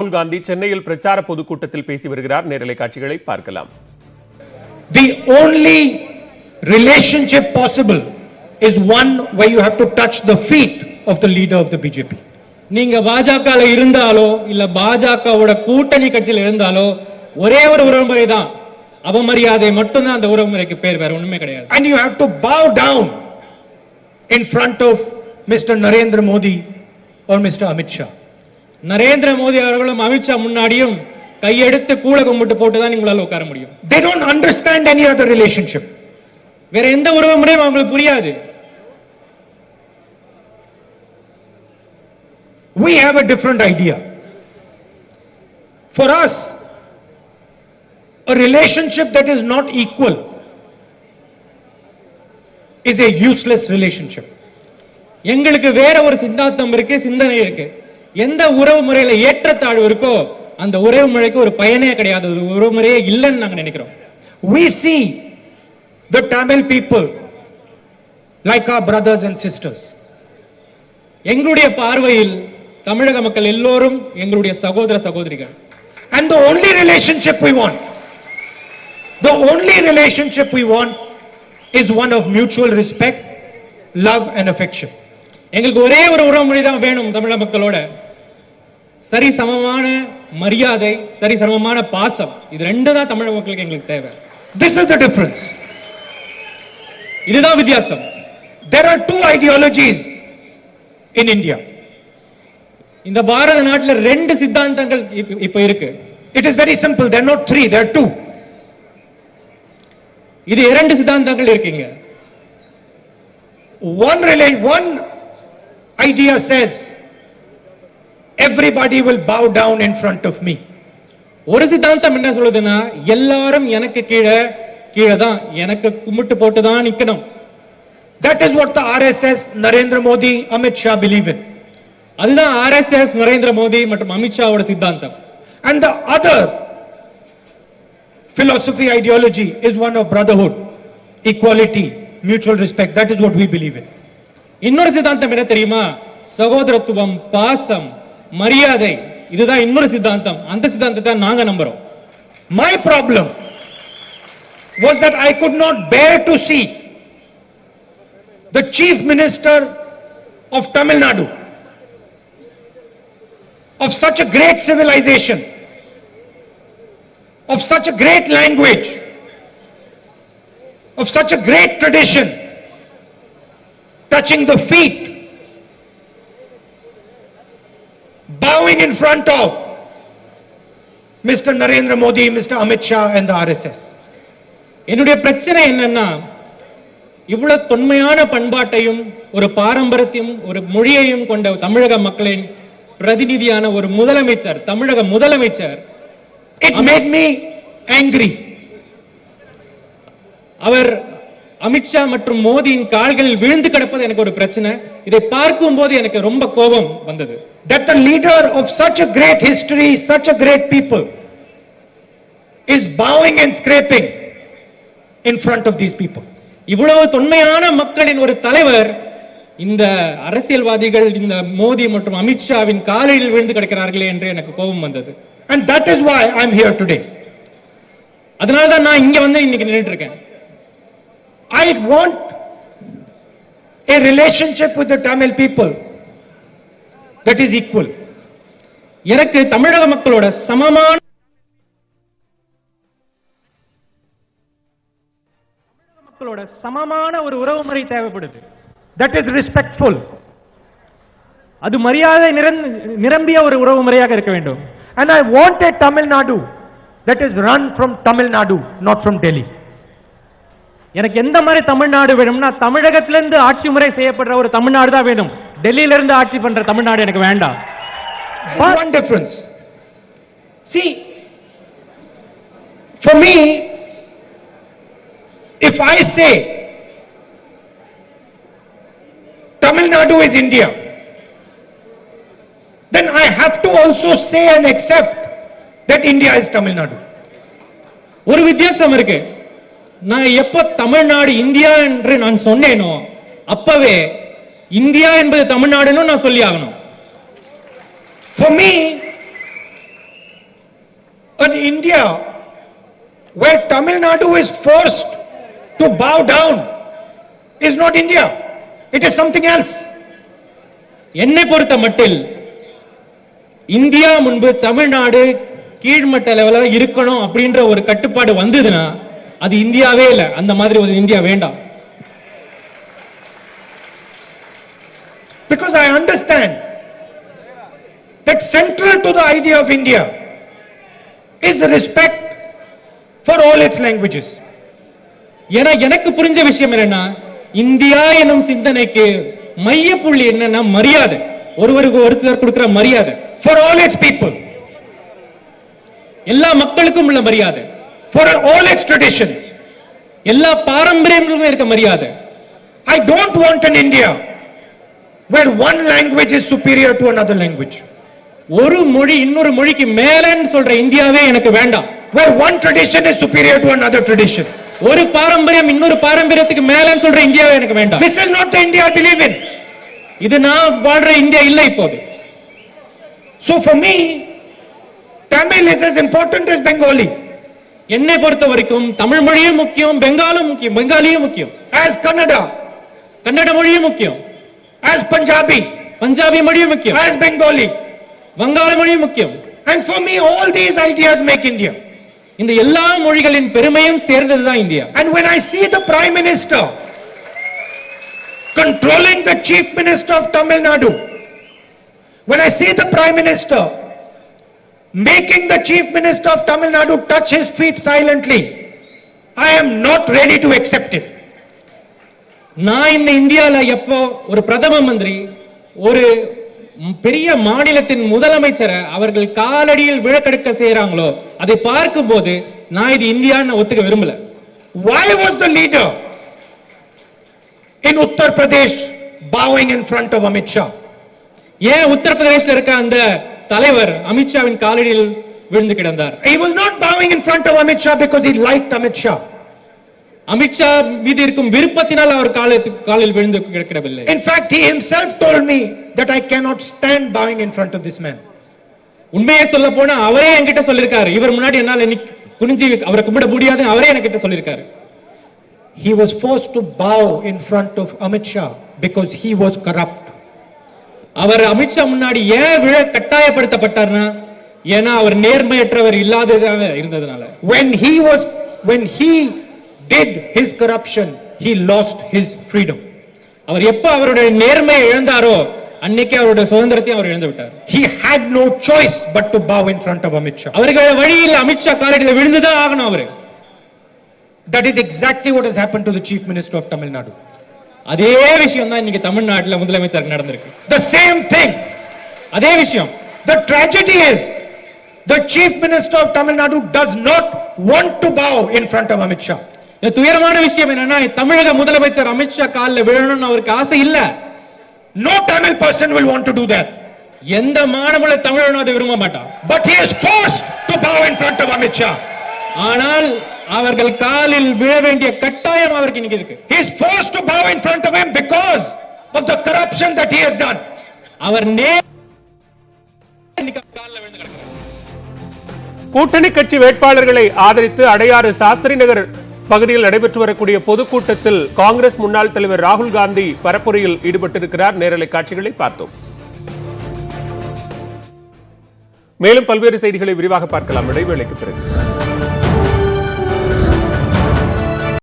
ராகுல் காந்தி சென்னையில் பிரச்சார பொதுக்கூட்டத்தில் பேசி வருகிறார். நேரலை காட்சிகளை பார்க்கலாம். The only relationship possible is one where you have to touch the feet of the leader of the BJP. நீங்க பாஜகல இருந்தாலோ இல்ல பாஜகவோட கூட்டணி கட்சியில் இருந்தாலோ ஒரே ஒரு உறவுமுறை தான், அவமரியாதை மட்டும்தான் அந்த உறவுமுறைக்கு பேர், வேற ஒண்ணுமே கிடையாது. And you have to bow down in front of Mr. Narendra Modi or Mr. Amit Shah. Narendra Modi அவர்களும் அமித்ஷா முன்னாடியும் கையெடுத்து கூள கும்பிட்டு போட்டுதான் உங்களால உட்கார முடியும். They don't understand any other relationship. வேற எந்த உறவுமுறையும் அவங்களுக்கு புரியாது. We have a different idea. For us, a relationship that is not equal is a useless relationship. எங்களுக்கு வேற ஒரு சித்தாந்தம் இருக்கு, சிந்தனை இருக்கு. எந்த உறவு முறையில ஏற்றத்தாழ்வு இருக்கோ அந்த உறவு முறைக்கு ஒரு பயனே கிடையாது, ஒரு உறவு முறையே இல்லைன்னு நாங்க நினைக்கிறோம். We see the Tamil people like our brothers and sisters. எங்களுடைய பார்வையில் தமிழக மக்கள் எல்லோரும் எங்களுடைய சகோதர சகோதரிகள். And the only relationship we want is one of mutual respect, love and affection. எங்களுக்கு ஒரே ஒரு உறவுமுறை தான் வேணும் தமிழக மக்களோட, சரி சமமான மரியாதை, சரி சமமான பாசம். இது ரெண்டு தான் தமிழக மக்களுக்கு எங்களுக்கு தேவை. This is the difference. இதுதான் வித்தியாசம். There are two ideologies in India. இந்த பாரத நாட்டில் ரெண்டு சித்தாந்தங்கள் இப்ப இருக்கு. It is very simple. There are not three, there are two. இது இரண்டு சித்தாந்தங்கள் இருக்குங்க. One idea says everybody will bow down in front of me. ஒரு சித்தாந்தம் என்ன சொல்லுதுன்னா எல்லாரும் எனக்கு கீழே தான், எனக்கு கும்பிட்டு போட்டு தான் நிக்கணும். That is what the RSS, Narendra Modi, Amit Shah believe in. அதுதான் RSS, நரேந்திர மோடி மற்றும் அமித்ஷாவோட சித்தாந்தம். And the other philosophy, ideology is one of brotherhood, equality, mutual respect. That is what we believe in. இன்னொரு சித்தாந்தம் என்ன தெரியுமா? சகோதரத்துவம், பாசம், மரியாதை. இதுதான் இன்னொரு சித்தாந்தம். அந்த சித்தாந்தத்தை நாங்க நம்புறோம். My problem was that I could not bear to see the chief minister of Tamil Nadu, of such a great civilization, of such a great language, of such a great tradition, touching the feet, bowing in front of Mr. Narendra Modi, Mr. Amit Shah and the RSS. என்னுடைய பிரச்சனை என்னன்னா, இவ்வளவு தொன்மையான பண்பாட்டையும் ஒரு பாரம்பரியத்தையும் ஒரு மொழியையும் கொண்ட தமிழக மக்களின் பிரதிநிதியான ஒரு முதலமைச்சர், தமிழக முதலமைச்சர், It made me angry. அவர் அமித்ஷா மற்றும் மோடியின் கால்களில் விழுந்து கிடப்பது எனக்கு ஒரு பிரச்சனை. இதை பார்க்கும் போது எனக்கு ரொம்ப கோபம் வந்தது. That the leader of such a great history, such a great people is bowing and scraping in front of these people. இவ்வளவு தொன்மையான மக்களின் ஒரு தலைவர் இந்த அரசியல்வாதிகள் இந்த மோடி மற்றும் அமித்ஷாவின் காலில் விழுந்து கிடக்கிறார்களே என்று எனக்கு கோபம் வந்தது. And that is why I am here today. அதனால தான் நான் இங்க வந்து இன்னைக்கு நின்னுட்டு இருக்கேன். I want a relationship with the Tamil people that is equal. எனக்கு தமிழக மக்களோட சமமான ஒரு உறவுமுறை தேவைப்படுது. That is respectful. அது மரியாதை நிரம்பிய ஒரு உறவுமுறையாக இருக்க வேண்டும். And I want a Tamil Nadu that is run from Tamil Nadu, not from Delhi. எனக்கு எந்த மாதிரி தமிழ்நாடு வேணும்னா தமிழகத்திலிருந்து ஆட்சி முறை செய்யப்படுற ஒரு தமிழ்நாடு தான் வேணும். டெல்லியில இருந்து ஆட்சி பண்ற தமிழ்நாடு எனக்கு வேண்டாம். But one difference. See, for me, if I say Tamil Nadu is India, then I have to also say and accept that India is Tamil Nadu. ஒரு வித்தியாசம் இருக்கு. நான் எப்ப தமிழ்நாடு இந்தியா என்று நான் சொன்னேனோ அப்பவே இந்தியா என்பது தமிழ்நாடுன்னு நான் சொல்லி ஆகணும். For me, an India where Tamil Nadu is forced to bow down is not India. It is something else. என்னை பொறுத்த மட்டில் இந்தியா முன்பு தமிழ்நாடு கீழ்மட்ட லெவலா இருக்கணும் அப்படின்ற ஒரு கட்டுப்பாடு வந்ததுன்னா அது இந்தியாவே இல்ல. அந்த மாதிரி ஒரு இந்தியா வேண்டாம். Because I understand that central to the idea of India is respect for all its languages. ஏன்னா எனக்கு புரிஞ்ச விஷயம் என்னன்னா இந்தியா எனும் சிந்தனைக்கு மையப்புள்ளி என்னன்னா மரியாதை, ஒருவருக்கு ஒருத்தர் கொடுக்கிற மரியாதை. For all its people, எல்லா மக்களுக்கும் உள்ள மரியாதை, for all its traditions. எல்லா பாரம்பரியங்களுக்கும் இருக்க மரியாதை. I don't want an India where one language is superior to another language, ஒரு மொழி இன்னொரு மொழிக்கு மேலன்னு சொல்ற இந்தியாவே எனக்கு வேண்டாம். where one tradition is superior to another tradition. ஒரு பாரம்பரியம் இன்னொரு பாரம்பரியத்துக்கு மேலன்னு சொல்ற இந்தியாவே எனக்கு வேண்டாம். This is not the India I believe in. இது நான் வாழ்ற இந்தியா இல்ல இப்போது. So for me, Tamil is as important as Bengali, என்னை பொறுத்த வரைக்கும் தமிழ் மொழியும் முக்கியம், பெங்காலும் முக்கியம், பெங்காலியும் முக்கியம், as Kannada, கன்னட மொழியும் முக்கியம், as Punjabi, பஞ்சாபி மொழியும் முக்கியம், as Bengali. வங்காள மொழியும் முக்கியம். And for me, all these ideas make India. இந்த எல்லா மொழிகளின் பெருமையும் சேர்ந்ததுதான் India. And when I see the Prime Minister controlling the Chief Minister of Tamil Nadu, when I see the Prime Minister making the Chief Minister of Tamil Nadu touch his feet silently, I am not ready to accept it. நான் இந்த இந்தியால எப்போ ஒரு பிரதம மந்திரி ஒரு பெரிய மாநிலத்தின் முதலமைச்சரை அவர்கள் காலடியில் விழக்கெடுக்க செய்யறாங்களோ அதை பார்க்கும்போது நான் இது இந்தியான்னு ஒத்துக்க விரும்பல. Why was the leader in Uttar Pradesh bowing in front of Amit Shah? ஏன் உத்தரப்பிரதேசல இருக்க அந்த தலைவர் அமித்ஷாவின் காலடியில் விழுந்து கிடந்தார்? He was not bowing in front of Amit Shah because he liked Amit Shah. Amit Shah மீது இருக்கும் விருப்பத்தினால் அவர் காலில் விழுந்து கிடக்கவில்லை. In fact, he himself told me that I cannot stand bowing in front of this man. உண்மையை சொல்ல போனா அவரே என்கிட்ட சொல்லிருக்காரு, இவர் முன்னாடி என்னால குனிஞ்சி அவரை கும்பிட முடியாது, அவரே என்கிட்ட சொல்லிருக்காரு. He was forced to bow in front of Amit Shah because he was corrupt. அவர் அமித்ஷா முன்னாடி ஏன் விழ கட்டாயப்படுத்தப்பட்டார்னா ஏன்னா அவர் நேர்மையற்றவர் இல்லாததாக இருந்ததனால. When he did his corruption, he lost his freedom. அவர் எப்ப அவருடைய நேர்மையை இழந்தாரோ அன்னைக்கு அவருடைய சுதந்திரத்தை அவர் இழந்து விட்டார். He had no choice but to bow in front of Amit Shah. அவருக்கு வழியில் அமித்ஷா காலடியில் விழுந்துதான் ஆகணும் அவரு. That is exactly what has happened to the Chief Minister of Tamil Nadu. அதே விஷயம் தான் இன்னைக்கு தமிழ்நாட்டுல முதலமைச்சருக்கு நடந்திருக்கு. The same thing. அதே விஷயம். The tragedy is the Chief Minister of Tamil Nadu does not want to bow in front of Amit Shah. இந்த துயரமான விஷயம் என்னன்னா தமிழக முதலமைச்சர் அமித்ஷா காலில் விழணும்னு அவருக்கு ஆசை இல்ல. No Tamil person will want to do that. எந்த மாநில தமிழனும் அதை விரும்ப மாட்டான். But he is forced to bow in front of Amit Shah. ஆனால் அவர்கள் காலில் விழ வேண்டிய கட்டாயம் அவருக்கு இன்னைக்கு இருக்கு. He is forced to bow in front of him because of the corruption that he has done. அவர் கூட்டணி கட்சி வேட்பாளர்களை ஆதரித்து அடையாறு சாஸ்திரி நகர் பகுதியில் நடைபெற்று வரக்கூடிய பொதுக்கூட்டத்தில் காங்கிரஸ் முன்னாள் தலைவர் ராகுல் காந்தி பரப்புரையில் ஈடுபட்டிருக்கிறார். நேரலை காட்சிகளை பார்த்தோம். மேலும் பல்வேறு செய்திகளை விரிவாக பார்க்கலாம் இடைவேளைக்கு பிறகு.